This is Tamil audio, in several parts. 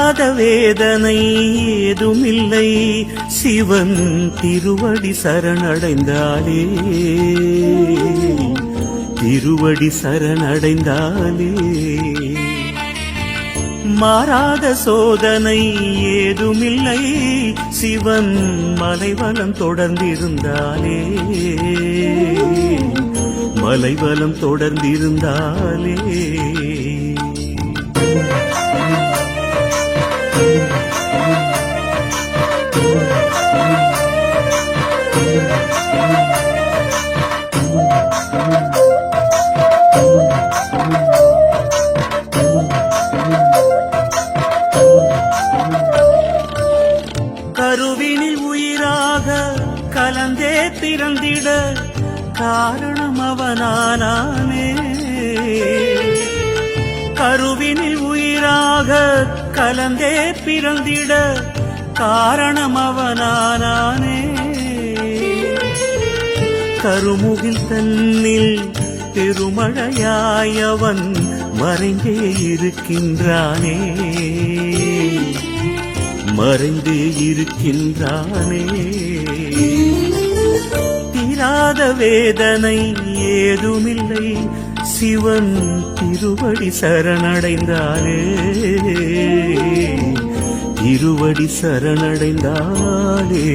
தீராத வேதனை ஏதுமில்லை சிவன் திருவடி சரணடைந்தாலே திருவடி சரணடைந்தாலே மாறாத சோதனை ஏதுமில்லை சிவன் மலைவலம் தொடர்ந்திருந்தாலே மலைவலம் தொடர்ந்திருந்தாலே கருவினில் உயிராக கலந்தே பிறந்திட காரணம் அவனானே கருவினில் உயிராக கலந்தே பிறந்திட காரணம் அவனானே கருமுகில் தன்னில் பெருமழையாயவன் மறைந்தே இருக்கின்றானே மறைந்தே இருக்கின்றானே தீராத வேதனை ஏதுமில்லை சிவன் திருவடி சரணடைந்தாலே திருவடி சரணடைந்தாலே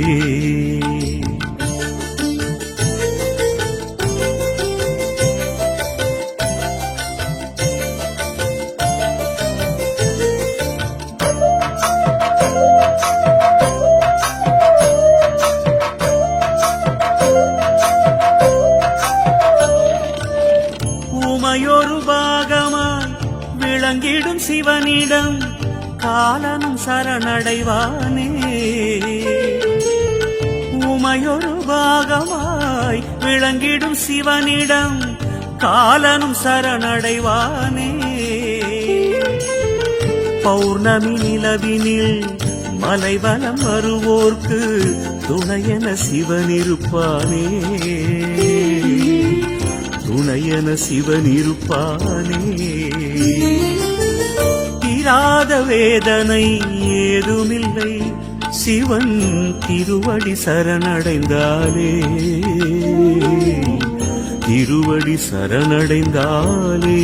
உமையொரு பாகமாய் விளங்கிடும் சிவனிடம் காலனும் சரணடைவானே உமையொரு பாகமாய் விளங்கிடும் சிவனிடம் காலனும் சரணடைவானே பௌர்ணமி நிலவினில் மலைவலம் வருவோர்க்கு துணையென சிவனிருப்பானே துணையென சிவனிருப்பானே தீராத வேதனை ஏதுமில்லை சிவன் திருவடி சரணடைந்தாலே திருவடி சரணடைந்தாலே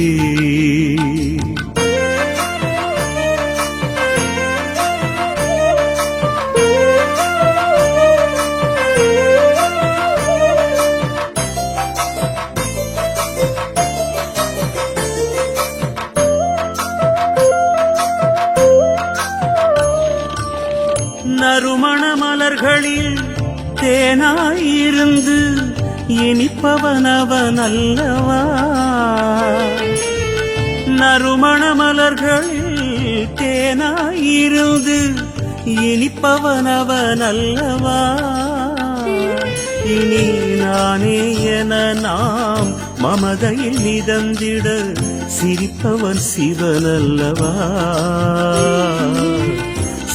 நறுமண மலர்களில் தேனாயிருந்து இனிப்பவனவன் அல்லவா நறுமண மலர்களில் தேனாயிருந்து இனிப்பவனவன் அல்லவா இனி நானே என நாம் மமதையில் மிதந்திட சிரிப்பவன் சிவன் அல்லவா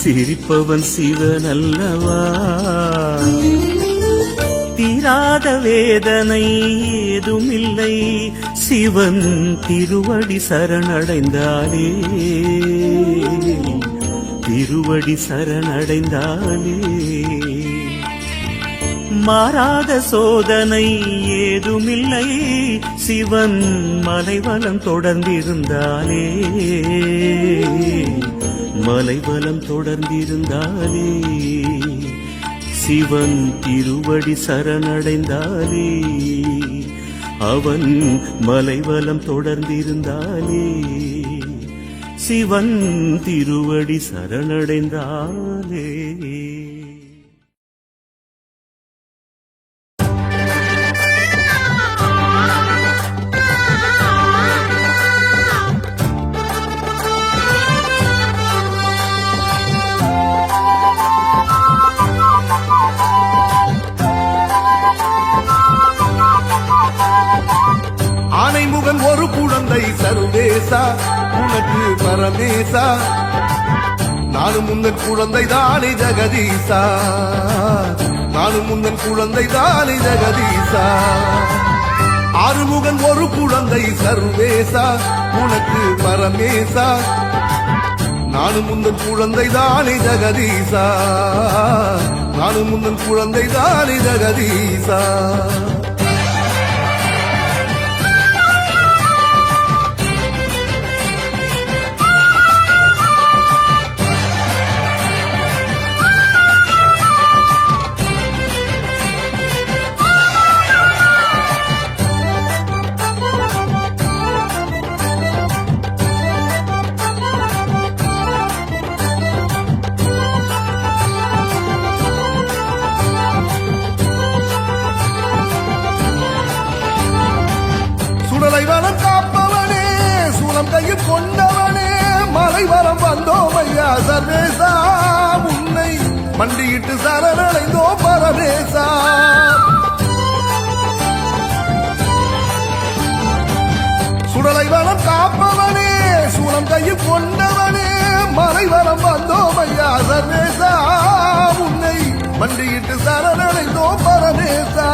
சிரிப்பவன் சிவனல்லவா தீராத வேதனை ஏதுமில்லை சிவன் திருவடி சரணடைந்தாலே திருவடி சரணடைந்தாலே மாறாத சோதனை ஏதுமில்லை சிவன் மலைவலம் தொடர்ந்திருந்தாலே மலைவலம் தொடர்ந்திருந்தாலே சிவன் திருவடி சரணடைந்தாலே அவன் மலைவலம் தொடர்ந்திருந்தாலே சிவன் திருவடி சரணடைந்தாலே ஆனைமுகன் ஒரு குழந்தை சர்வேசா உனக்கு பரமேசா நானும் முந்தன் குழந்தை தானே ஜெகதீசா நானும் முந்தன் குழந்தை தானே ஜெகதீசா ஆறுமுகன் ஒரு குழந்தை சர்வேசா உனக்கு பரமேசா நானும் முந்தன் குழந்தை தானே ஜெகதீசா, நானும் முந்தன் குழந்தை தானே ஜெகதீசா. சுடலைவனம் காப்பவனே, சூலம் கையில் கொண்டவனே, மலைவரம் வந்தோம் ஐயா சர்வேசா, உன்னை மண்டியிட்டு சரணடைந்தோம் பரமேசா. சுடலைவனம் காப்பவனே, சூலம் கையில் கொண்டவனே, மலைவரம் வந்தோம் ஐயா சர்வேசா, உன்னை மண்டியிட்டு சரணடைந்தோம் பரமேசா.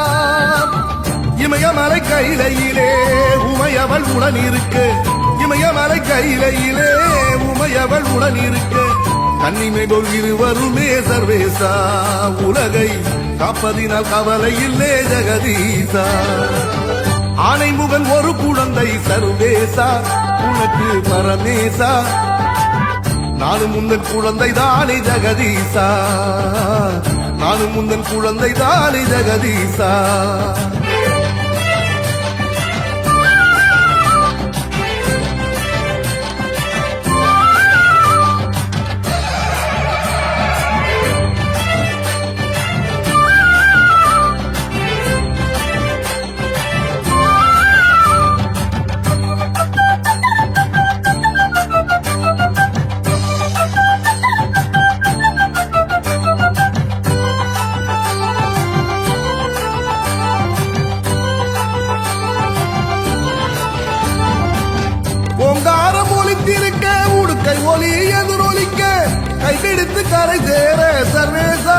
இமயமலை கையிலே உமையவள் உடன் இருக்கு, இமயமலை கையிலே உமையவள் உடன் இருக்கு, கன்னிமைகள் இருவருமே சர்வேசா, உலகை காப்பதினால் கவலை இல்லே ஜெகதீசா. ஆனைமுகன் ஒரு குழந்தை சர்வேசா, உனக்கு பரமேசா, நானும் முந்தன் குழந்தை தானே ஜெகதீசா, நானும் முந்தன் குழந்தை தானே ஜெகதீசா. ஓங்காரம் ஒலித்திருக்க, உடுக்கை ஒலி எதிரொலிக்க, கைபிடித்து கரை சேர சர்வேசா,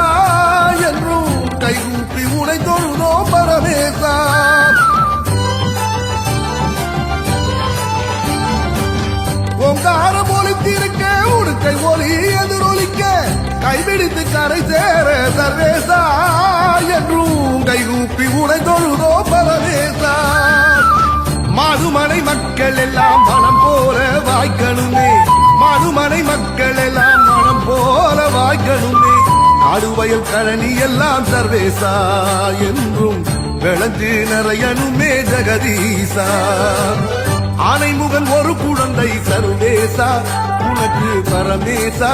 என்றும் கைகூப்பி உடை தொழுதோ பரமேசா. ஓங்காரம் ஒலித்திருக்க, உடுக்கை ஒலி எதிரொலிக்க, கைபிடித்து கரை சேர சர்வேசா, என்றும் கைகூப்பி உடை தொழுதோ பரமேசா. மாடுமனை மக்கள் எல்லாம் மனம் போல வாய்க்கணுமே, மாடுமனை மக்கள் எல்லாம் மனம் போல வாய்க்கணுமே, ஆடுவயல் கழனி எல்லாம் சர்வேசா, என்றும் விளைஞ்சு நிறையணுமே ஜெகதீசா. ஆனைமுகன் ஒரு குழந்தை சர்வேசா, உனக்கு பரமேசா,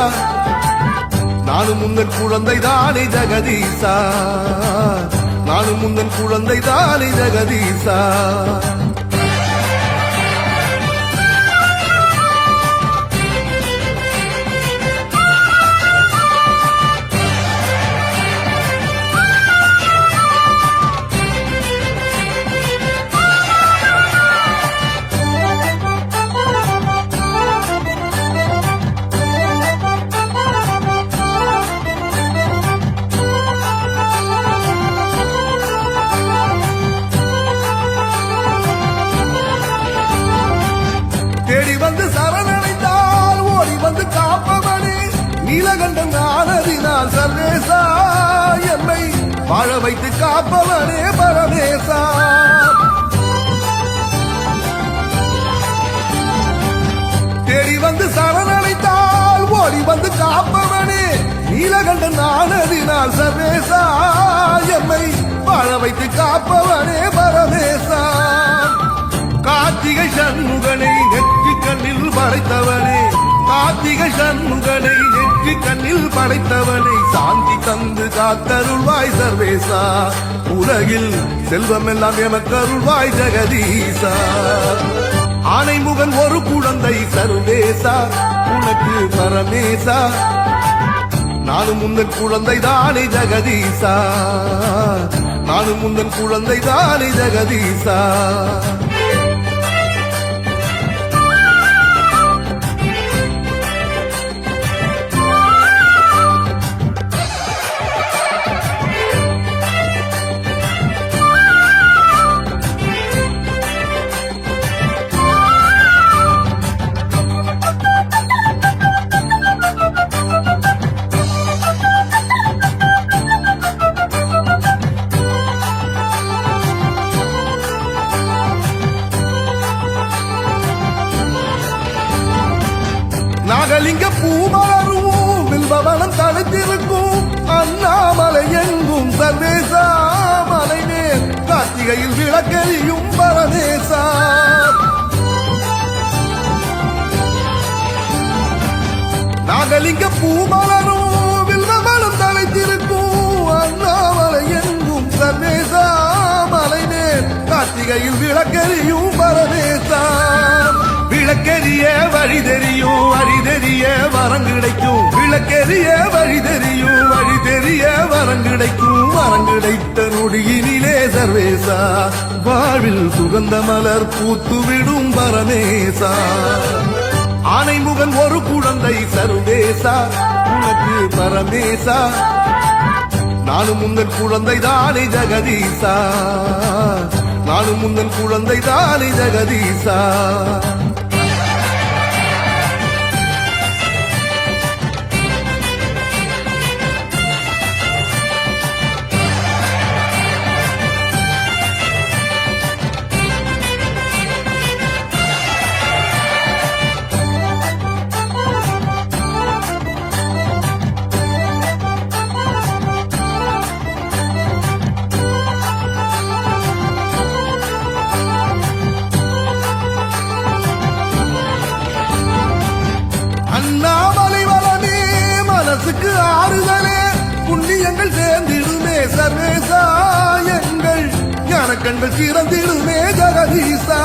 நானும் முந்தன் குழந்தை தானே ஜெகதீசா, நானும் முந்தன் குழந்தை தானே ஜெகதீசா. தேடி வந்து சரணடைந்தால் ஓடி வந்து காப்பவனே, நீலகண்டன் ஆனதினால் சர்வேசா, எம்மை வாழ வைத்து காப்பவனே பரமேசா. தேடி வந்து சரணடைந்தால் ஓடி வந்து காப்பவனே, நீலகண்டன் ஆனதினால் சர்வேசா, எம்மை வாழ வைத்து காப்பவனே பரமேசா. கார்த்திகை சண்முகனை நெற்றி கண்ணில் படைத்தவனே, கார்த்திகை சண்முகனை நெற்றி கண்ணில் படைத்தவனை, சாந்தி தந்து காத்தருள்வாய் சர்வேசா, உலகில் செல்வம் எல்லாம் எமக்கருள்வாய் ஜெகதீசா. ஆனைமுகன் ஒரு குழந்தை சர்வேசா, உனக்கு பரமேசா, நானும் முந்தன் குழந்தை தானே ஜெகதீசா, நானும் முந்தன் குழந்தை தானே ஜெகதீசா. நாகலிங்க பூமலரும் வில்பவனம் தடுத்திருக்கும் அண்ணாமலை எங்கும் சர்வேசா மலை மேல் கார்த்திகையில் விளக்கெரியும் பரமேசா நாகலிங்க பூமலரும் வில்பவனம் தடுத்திருக்கும் அண்ணாமலை எங்கும் சர்வேசா மலை மேல் கார்த்திகையில் விளக்கெரியும் பரமேசா விளக்கெரிய வழி தெரியும் வழி தெரிய வரம் கிடைக்கும் விளக்கெரிய வழி தெரியும் வழி தெரிய வரம் கிடைக்கும் வரம் கிடைத்த நொடியினிலே சர்வேசா வாழ்வில் சுகந்த மலர் பூத்துவிடும் பரமேசா ஆனைமுகன் ஒரு குழந்தை சர்வேசா உனக்கு பரமேசா நானும் முந்தன் குழந்தை தானே ஜெகதீசா நானும் முந்தன் குழந்தை தானே ஜெகதீசா அண்ணாமலை வளமே மனசுக்கு ஆறுதலே புண்ணியங்கள் சேர்ந்திடுமே சர்வேசா எங்கள் ஞானக்கண்கள் சிறந்திடுமே ஜெகதீசா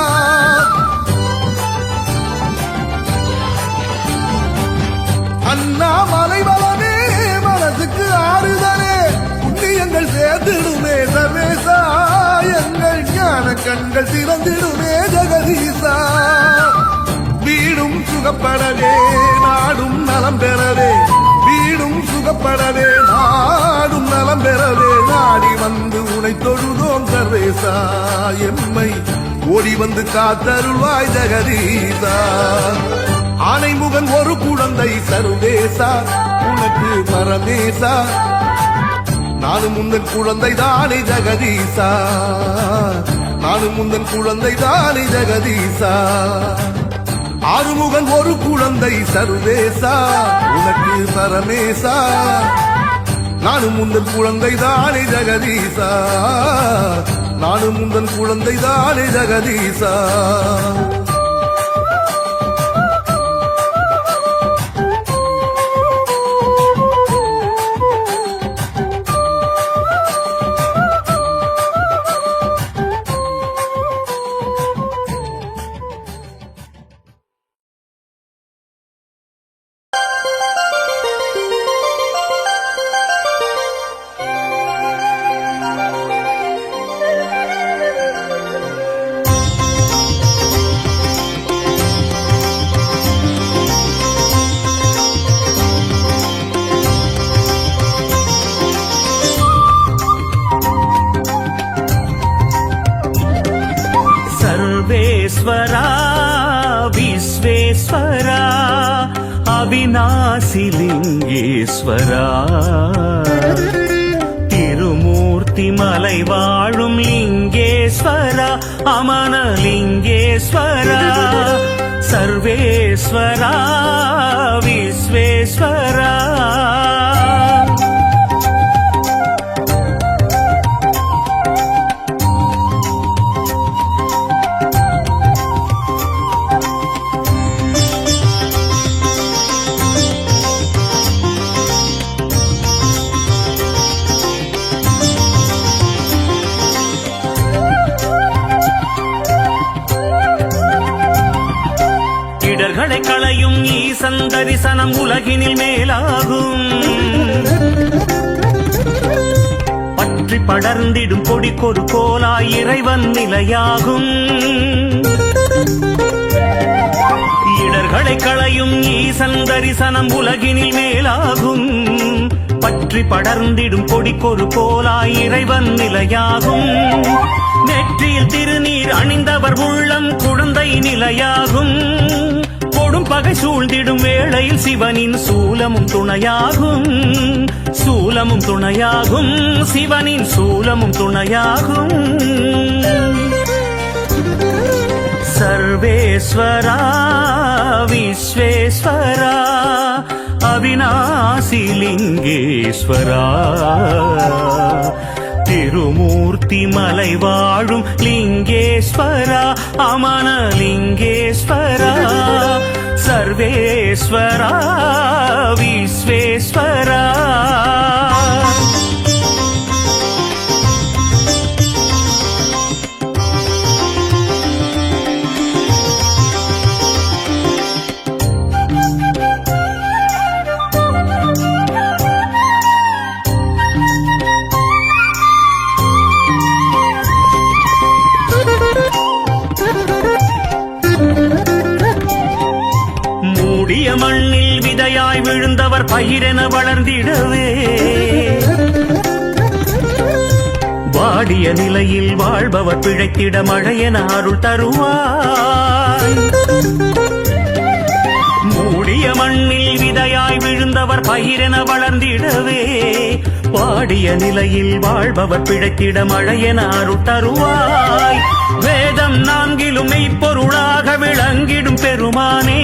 அண்ணாமலை வளமே மனசுக்கு ஆறுதலே புண்ணியங்கள் சேர்ந்திடுமே சர்வேசா எங்கள் ஞானக்கண்கள் சிறந்திடுமே ஜெகதீசா வீடும் சுகப்படவே நாடும் நலம் பெறவே வீடும் சுகப்படவே நாடும் நலம் பெறவே நாடி வந்து உனை தொழுதோம் சர்வேசா எம்மை ஓடி வந்து காத்தருள்வாய் ஜெகதீசா ஆனைமுகன் ஒரு குழந்தை சர்வேசா உனக்கு பரமேசா நானும் முந்தன் குழந்தை தானே ஜெகதீசா நானும் முந்தன் குழந்தை தானே ஜெகதீசா ஆறுமுகன் ஒரு குழந்தை சர்வேசா உனக்கு பரமேசா நானும் முந்தன் குழந்தை தானே ஜெகதீசா நானும் முந்தன் குழந்தை தானே ஜெகதீசா सर्वेश्वरा विश्वेश्वरा अविनाशिलिङ्गेश्वरा திருமூர்த்தி மலை வாழும் லிங்கேஸ்வரா அமனலிங்கேஸ்வரா சர்வேஸ்வரா விஸ்வேஸ்வரா இடர்களை களையும் ஈசன் தரிசனம் உலகினில் மேலாகும் பற்றி படர்ந்திடும் கொடிக்கொரு கோலாய் இறைவன் நிலையாகும் இடர்களை களையும் ஈசன் தரிசனம் உலகினில் மேலாகும் பற்றி படர்ந்திடும் கொடிக்கொரு கோலாய் இறைவன் நிலையாகும் நெற்றியில் திருநீர் அணிந்தவர் உள்ளம் குழந்தை நிலையாகும் கொடும் பகை சூழ்ந்திடும் வேளையில் சிவனின் சூலமும் துணையாகும் சூலமும் துணையாகும் சிவனின் சூலமும் துணையாகும் सर्वेश्वरा விஸ்வேஸ்வரா அவிநாசி லிங்கேஸ்வரா திருமூர்த்தி மலை வாழும் லிங்கேஸ்வரா அமன லிங்கேஸ்வரா சர்வேஸ்வரா விஸ்வேஸ்வரா மண்ணில் விதையாய் விழுந்தவர் பயிரென வளர்ந்திடவே வாடிய நிலையில் வாழ்பவர் பிழைத்திட மழையென அருள் தருவாய் மூடிய மண்ணில் விதையாய் விழுந்தவர் பயிரென வளர்ந்திடவே வாடிய நிலையில் வாழ்பவர் பிழைத்திட மழையென அருள் தருவாய் வேதம் நான்கிலும் மெய்ப்பொருளாக விளங்கிடும் பெருமானே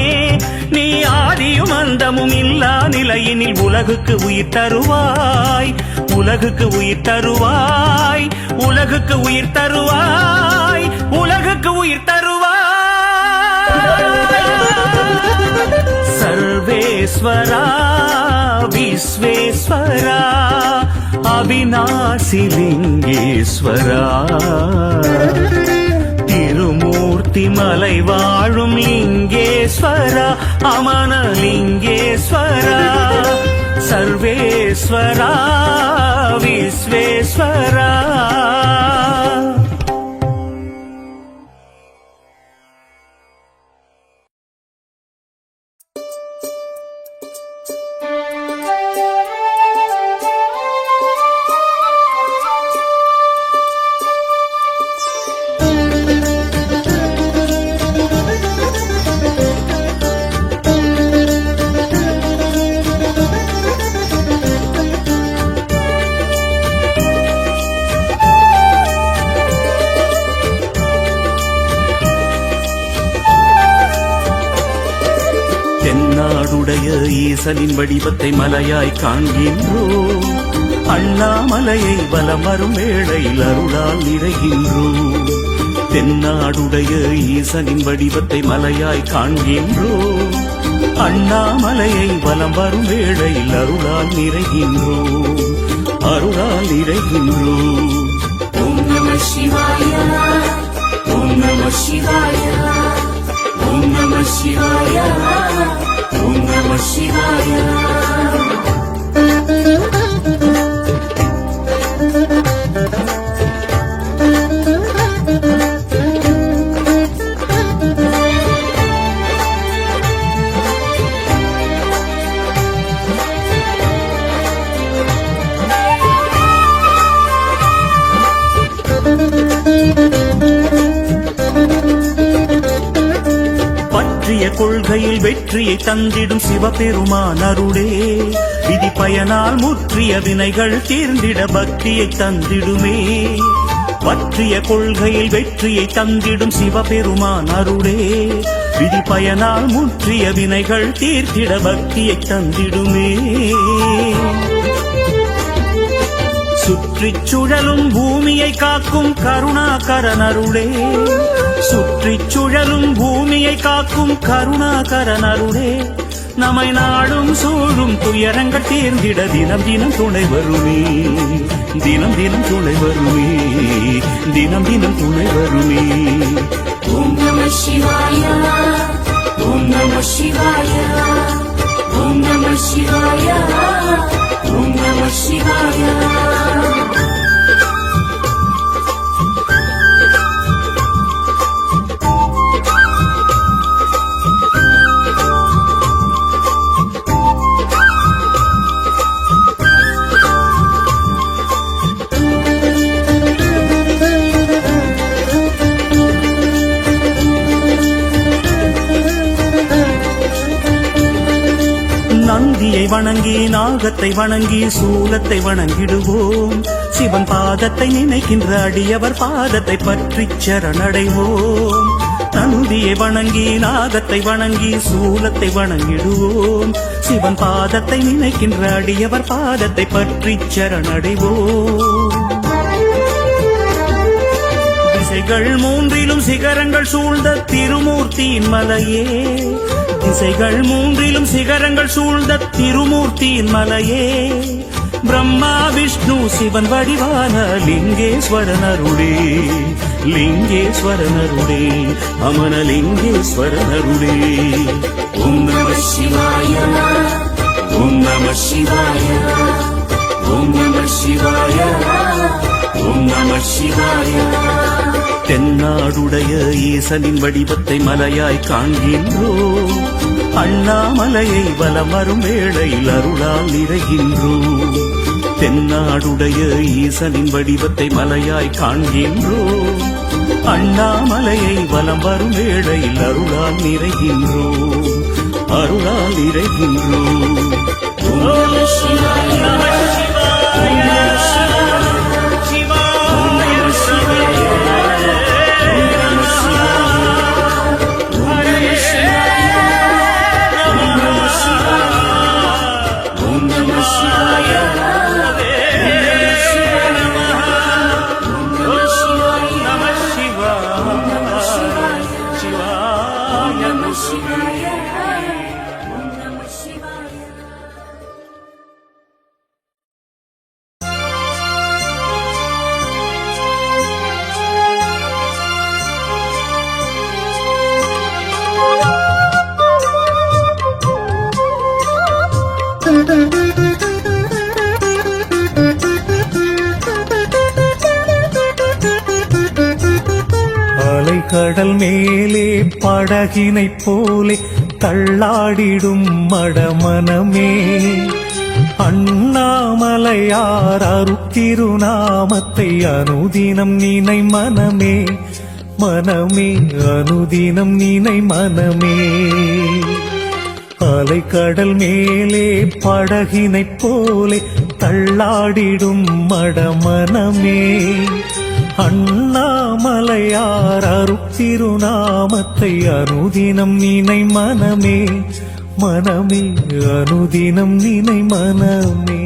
நீ ஆதியும் அந்தமும் இல்லா நிலையினில் உலகுக்கு உயிர் தருவாய் உலகுக்கு உயிர் தருவாய் உலகுக்கு உயிர் தருவாய் உலகுக்கு உயிர் தருவாய் சர்வேஸ்வரா விஸ்வேஸ்வரா அவிநாசி லிங்கேஸ்வரா திருமூர்த்தி மலை வாழும் லிங்கேஸ்வரா அமன லிங்கேஸ்வரா சர்வேஸ்வரா விஸ்வேஸ்வரா தென்னாடுடைய ஈசனின் வடிவத்தை மலையாய் காண்கின்றோம் அண்ணாமலையை வலம் வரும் வேளையில் அருளால் நிறைகின்றோம் தென்னாடுடைய ஈசனின் வடிவத்தை மலையாய் காண்கின்றோம் அண்ணாமலையை வலம் வரும் வேளையில் அருளால் நிறைகின்றோம் அருளால் நிறைகின்றோம் ஓம் நம சிவாய ஓம் நம சிவாய ஓம் நம சிவாய ஓம் நம சிவாய பற்றிய கொள்கையில் வெற்றியை தந்திடும் சிவபெருமான் அருளே விதி பயனால் முற்றிய வினைகள் தீர்ந்திட பக்தியை தந்திடுமே பற்றிய கொள்கையில் வெற்றியை தந்திடும் சிவபெருமான் அருளே விதி பயனால் முற்றிய வினைகள் தீர்த்திட பக்தியை தந்திடுமே சுற்றிச் சுழலும் பூமியை காக்கும் கருணாகரன் அருளே சுற்றிச் சுழலும் பூமியை காக்கும் கருணாகரன் அருளே நம்மை நாடும் சூழும் துயரங்கள் தீர்ந்திட தினம் தினம் துணை வருமே தினம் தினம் துணை வருமே தினம் தினம் துணை வருமே ஓம் நம சிவாய ஓம் நம சிவாய ஓம் நம சிவாய ஓம் நம சிவாய நந்தியை வணங்கி நாகத்தை வணங்கி சூலத்தை வணங்கிடுவோம் சிவன் பாதத்தை நினைக்கின்ற அடியவர் பாதத்தை பற்றி சரணடைவோம் நந்தியை வணங்கி நாகத்தை வணங்கி சூலத்தை வணங்கிடுவோம். சிவன் பாதத்தை நினைக்கின்ற அடியவர் பாதத்தை பற்றி சரணடைவோம். திசைகள் மூன்றிலும் சிகரங்கள் சூழ்ந்த திருமூர்த்தியின் மலையே, திசைகள் மூன்றிலும் சிகரங்கள் சூழ்ந்த திருமூர்த்தியின் மலையே, பிரம்மா விஷ்ணு சிவன் வடிவான லிங்கேஸ்வரனருளே, லிங்கேஸ்வரனருளே, அமனலிங்கேஸ்வரனருளே. ஓம் நம சிவாய, ஓம் நம சிவாய, ஓம் நம சிவாய, ஓம் நம சிவாய. தென்னாடுடைய ஈசனின் வடிவத்தை மலையாய் காண்கின்றோம். அண்ணாமலையை வலம் வரும் வேளையில் அருளால் நிறைகின்றோம். தென்னாடுடைய ஈசனின் வடிவத்தை மலையாய் காண்கின்றோம். அண்ணாமலையை வலம் வரும் வேளையில் அருளால் நிறைகின்றோம், அருளால் நிறைகின்றோம். ஓம் நம சிவாய, ஓம் நம சிவாய, ஓம் நம சிவாய, ஓம் நம சிவாய, ஓம் நம சிவாய, ஓம் நம சிவாய, ஓம் நம சிவாய, கடல் மேலே படகினைப் போலே தள்ளாடிடும் மடமனமே, அண்ணாமலையார் அருட்திருநாமத்தை அனுதினம் நினை மனமே, மனமே அனுதினம் நினை மனமே. அலைக்கடல் மேலே படகினைப் போலே தள்ளாடிடும் மடமனமே, அண்ணாமலையார் அருட்திருநாமத்தை அனுதினம் நினை மனமே, மனமே அனுதினம் நினை மனமே.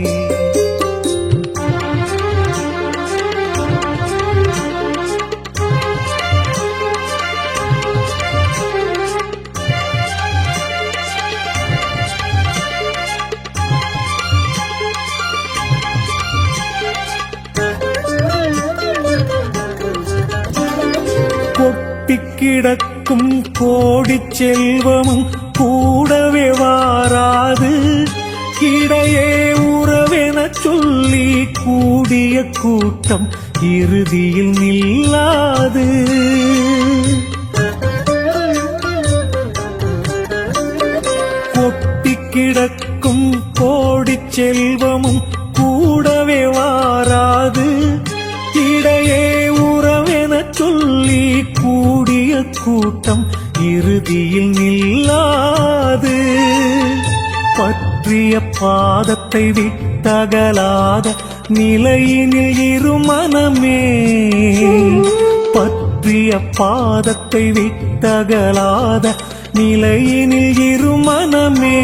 கிடக்கும் கோடிச் செல்வமும் கூடவே வாராது, இடையே உறவெனச் சொல்லி கூடிய கூட்டம் இறுதியில் நில்லாது. கொட்டி கிடக்கும் கோடிச் செல்வமும் கூடவே வாராது, இடையே உறவெனச் சொல்லி கூடிய கூட்டம் இறுதியில் நில்லாது. பற்றிய பாதத்தை விட்டகலாத நிலையினில் இருமனமே, பற்றிய பாதத்தை விட்டகலாத நிலையினில் இருமனமே,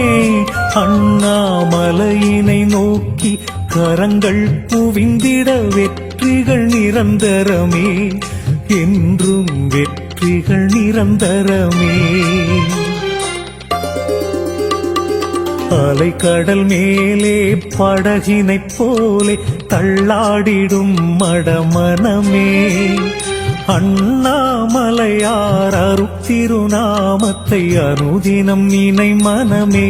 அண்ணாமலையினை நோக்கி கரங்கள் குவிந்திட வெற்றிகள் நிரந்தரமே, என்றும் வெற்றிகள் நிரந்தரமே. அலைக்கடல் மேலே படகினைப் போலே தள்ளாடிடும் மடமனமே, அண்ணாமலையார் அருட்திருநாமத்தை அனுதினம் நினை மனமே,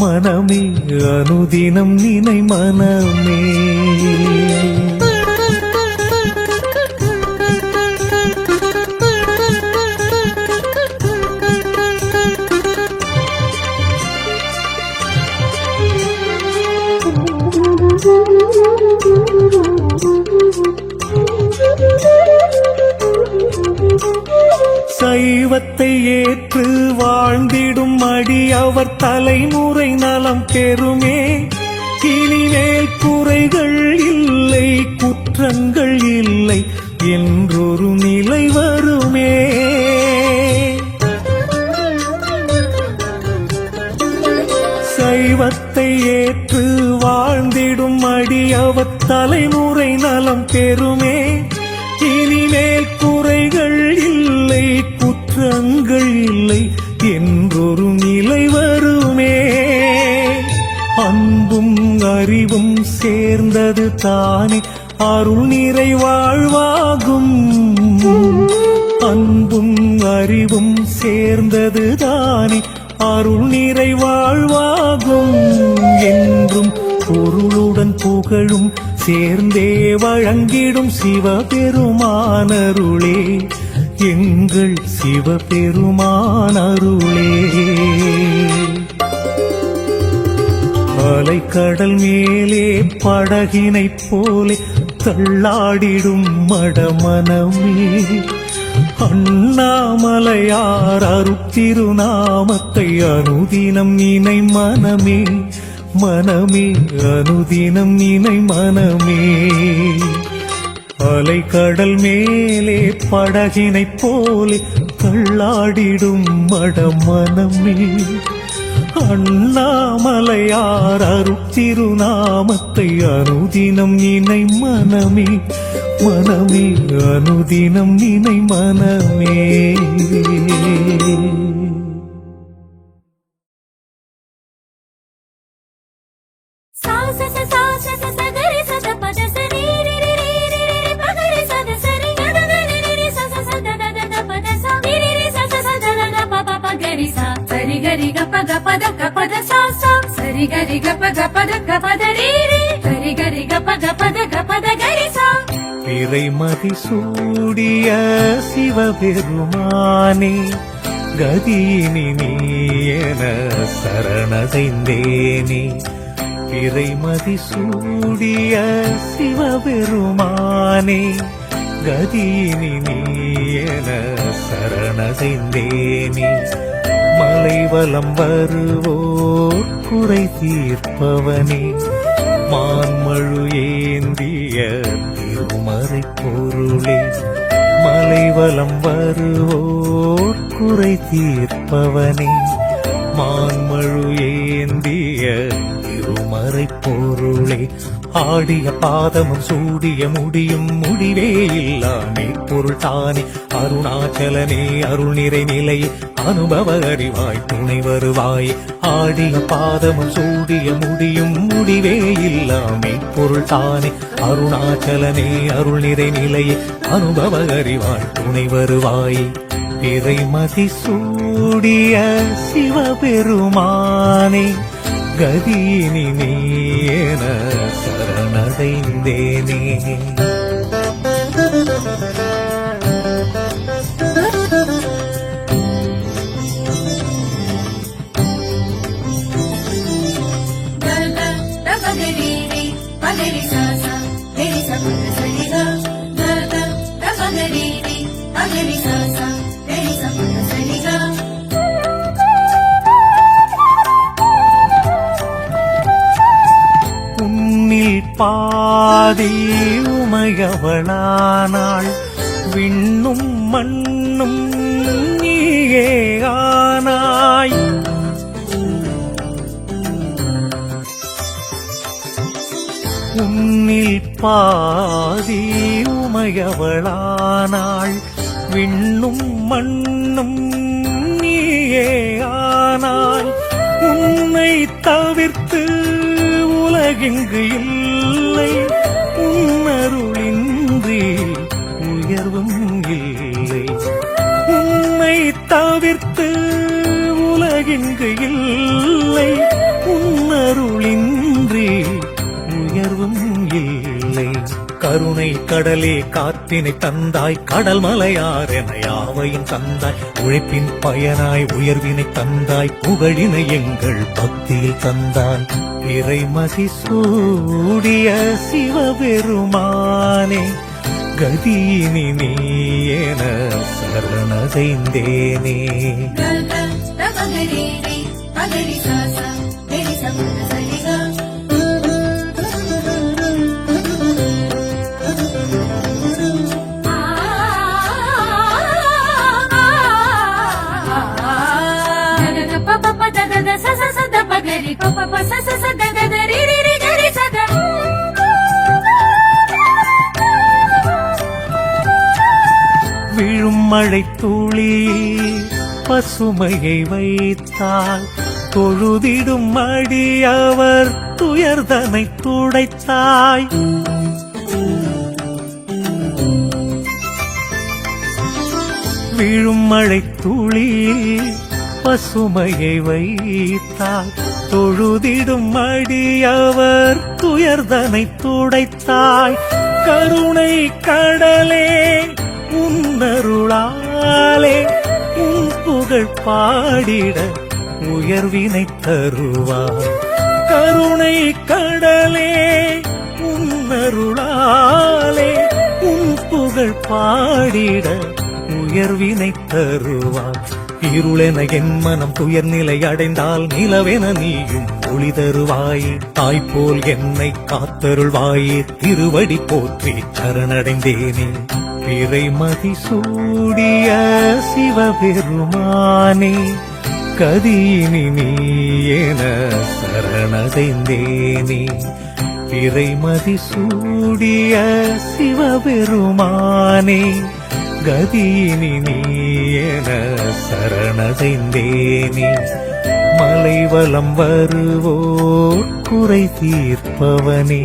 மனமே அனுதினம் நினை மனமே. சைவத்தை ஏற்று வாழ்ந்திடும் அடியவர் தலைமுறை நலம் பெறுமே, இனிமேல் குறைகள் இல்லை குற்றங்கள் இல்லை என்றொரு நிலை வருமே. தெய்வத்தை ஏற்று வாழ்ந்திடும் அடியவர் தலைமுறை நலம் பெறுமே. இனிமேல் குறைகள் இல்லை, குற்றங்கள் இல்லை என்றொரு நிலை வருமே. அன்பும் அறிவும் சேர்ந்தது தானே அருள் நிறை வாழ்வாகும். அன்பும் அறிவும் சேர்ந்தது தானே அருள் நிறை வாழ்வாகும். என்றும் பொருளுடன் புகழும் சேர்ந்தே வழங்கிடும் சிவபெருமானருளே, எங்கள் சிவபெருமானருளே. அலைக்கடல் மேலே படகினைப் போலே தள்ளாடிடும் மடமனமே, அண்ணாமலையார் அருட்திருநாமத்தை அனுதினம் நினை மனமே. மனமே அனுதினம் நினை மனமே. அலைக்கடல் மேலே படகினைப் போலே தள்ளாடிடும் மடமனமே, அண்ணாமலையார் அருட்திருநாமத்தை அனுதினம் நினை மனமே. மனமே அனுதினம் நினை மனமே. సరి గరి గప గప దక పద సా సా సరి గరి గప గప దక పద రీ రీ సరి గరి గప గప దక పద గరి సా. பிறைமதி சூடிய சிவபெருமானே, கதியினி நீயன சரணடைந்தேனே. பிறைமதி சூடிய சிவபெருமானே, கதியினி நீயன சரணடைந்தேனே. மலைவலம் வருவோர் குறை தீர்ப்பவனே, மான்மழு ஏந்திய திருமறை பொருளே. மலைவலம் வருவோர் குறை தீர்ப்பவனே, மான்மழு ஏந்திய திருமறை பொருளே. ஆடிய பாதமும் சூடிய முடியும் முடிவே இல்லாமே பொருள் தானே அருணாச்சலனே. அருள் நிறை நிலையே அனுபவ அறிவாய் துணை வருவாய். ஆடிய பாதமும் சூடிய முடியும் முடிவே இல்லாமே பொருள் தானே அருணாச்சலனே. அருள் நிறை நிலையே அனுபவ அறிவாய் துணை வருவாய். பிறைமதி சூடிய சிவபெருமானே, கதியினி நீயன சரணடைந்தேனே. உன்னில் பாதி உமையவளானாள், விண்ணும் மண்ணும் நீயே ஆனாய். உன்னில் பாதி உமையவளானாள், விண்ணும் மண்ணும் நீயே ஆனாய். உன்னை தவிர்த்து உலகெங்கு இல்லை, உன்னருளின்றி உயர்வும் இல்லை. உன்னை தவிர்த்து உலகெங்கு இல்லை, உன்னருளின்றி உயர்வும் இல்லை. கருணை கடலே காற்றினை தந்தாய், கடல் மலையார் என யாவையும் தந்தாய். உழைப்பின் பயனாய் உயர்வினை தந்தாய், புகழினை எங்கள் பக்தியில் தந்தாய். இறைமதி சூடிய சிவபெருமானே, கதியினி நீயன சரணடைந்தேனே. pa pa pa da da da sa sa sa da pa గరి పప పస స ద ద ద రి రి రి గరి సద விழும் மழை துளியில் பசுமையை வைத்தால் தொழுதிடும் அடியவர் துயர்தனை துடைத்தாய். விழும் மழை துளியில் பசுமையை வைத்தால் தொழுதிடும் அடியவர் துயர்தனை துடைத்தாய். கருணை கடலே உன்னருளாலே உன் புகழ் பாடிட உயர்வினை தருவார். கருணை கடலே உன்னருளாலே உன் புகழ் பாடிட உயர்வினை தருவார். இருளென என் மனம் துயர் நிலை அடைந்தால் நிலவென நீயும் ஒளி தருவாய். தாய்போல் என்னை காத்தருள்வாயே திருவடி போற்றி சரணடைந்தேனே. பிறைமதி சூடிய சிவபெருமானே கதியினி நீ என சரணடைந்தேனே. பிறைமதி சூடிய சிவபெருமானே கதியினி நீ என சரணடைந்தேனே. மலைவலம் வருவோர் குறை தீர்ப்பவனே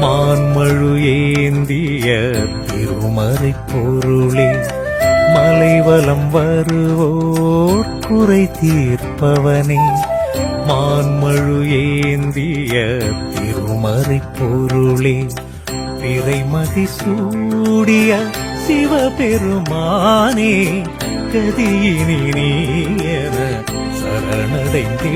மான்மழு ஏந்திய திருமறை பொருளே. மலைவலம் வருவோர் குறை தீர்ப்பவனே மான்மழு ஏந்திய திருமறை பொருளே. பிறைமதி சூடிய சிவபெருமானே கதியினி நீ என சரணடைந்தே.